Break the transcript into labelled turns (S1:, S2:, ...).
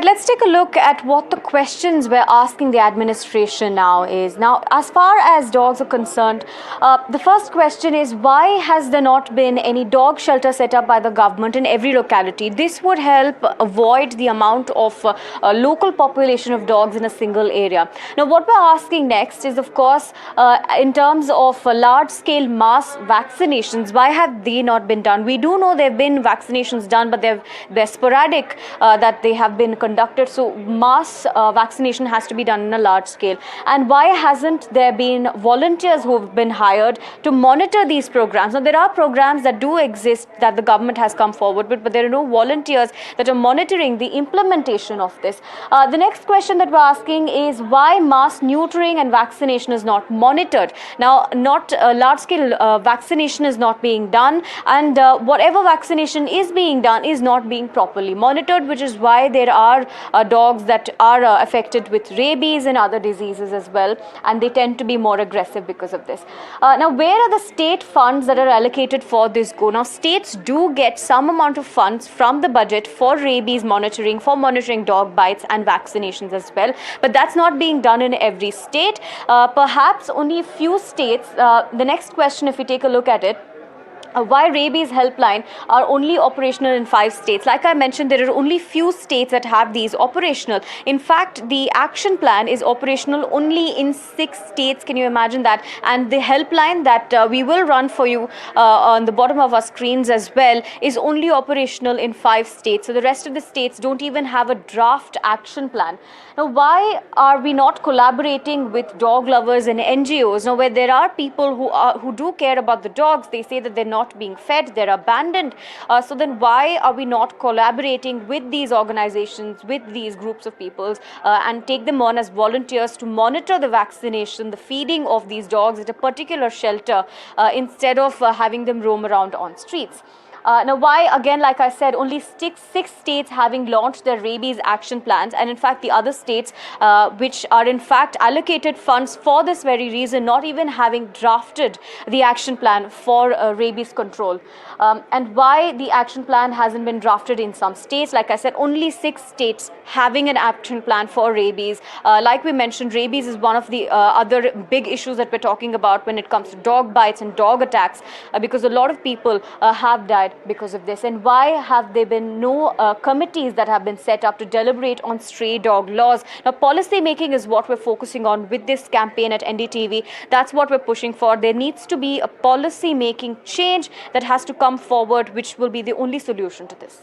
S1: Let's take a look at what the questions we're asking the administration now is. Now, as far as dogs are concerned, the first question is, why has there not been any dog shelter set up by the government in every locality? This would help avoid the amount of local population of dogs in a single area. Now, what we're asking next is, of course, in terms of large-scale mass vaccinations, why have they not been done? We do know there have been vaccinations done, but they're sporadic, that they have been conducted. So mass vaccination has to be done in a large scale. And why hasn't there been volunteers who have been hired to monitor these programs? Now, there are programs that do exist that the government has come forward with, but there are no volunteers that are monitoring the implementation of this. The next question that we're asking is, why mass neutering and vaccination is not monitored? Now, not large scale vaccination is not being done, and whatever vaccination is being done is not being properly monitored, which is why there are dogs that are affected with rabies and other diseases as well, and they tend to be more aggressive because of this. Now, where are the state funds that are allocated for this go? Now, states do get some amount of funds from the budget for rabies monitoring, for monitoring dog bites and vaccinations as well, but that's not being done in every state. Perhaps only a few states. The next question, if we take a look at it, why rabies helpline are only operational in 5 states. Like I mentioned, there are only few states that have these operational. In fact, the action plan is operational only in 6 states. Can you imagine that? And the helpline that we will run for you on the bottom of our screens as well is only operational in 5 states. So the rest of the states don't even have a draft action plan. Now, why are we not collaborating with dog lovers and NGOs? Now, where there are people who do care about the dogs, they say that they're not being fed, they're abandoned. So then why are we not collaborating with these organizations, with these groups of peoples, and take them on as volunteers to monitor the vaccination, the feeding of these dogs at a particular shelter, instead of having them roam around on streets? Now, why, again, like I said, only six states having launched their rabies action plans, and in fact the other states which are in fact allocated funds for this very reason, not even having drafted the action plan for rabies control. And why the action plan hasn't been drafted in some states? Like I said, only 6 states having an action plan for rabies. Like we mentioned, rabies is one of the other big issues that we're talking about when it comes to dog bites and dog attacks, because a lot of people have died because of this. And why have there been no committees that have been set up to deliberate on stray dog laws? Now, policy making is what we're focusing on with this campaign at NDTV. That's what we're pushing for. There needs to be a policy making change that has to come forward, which will be the only solution to this.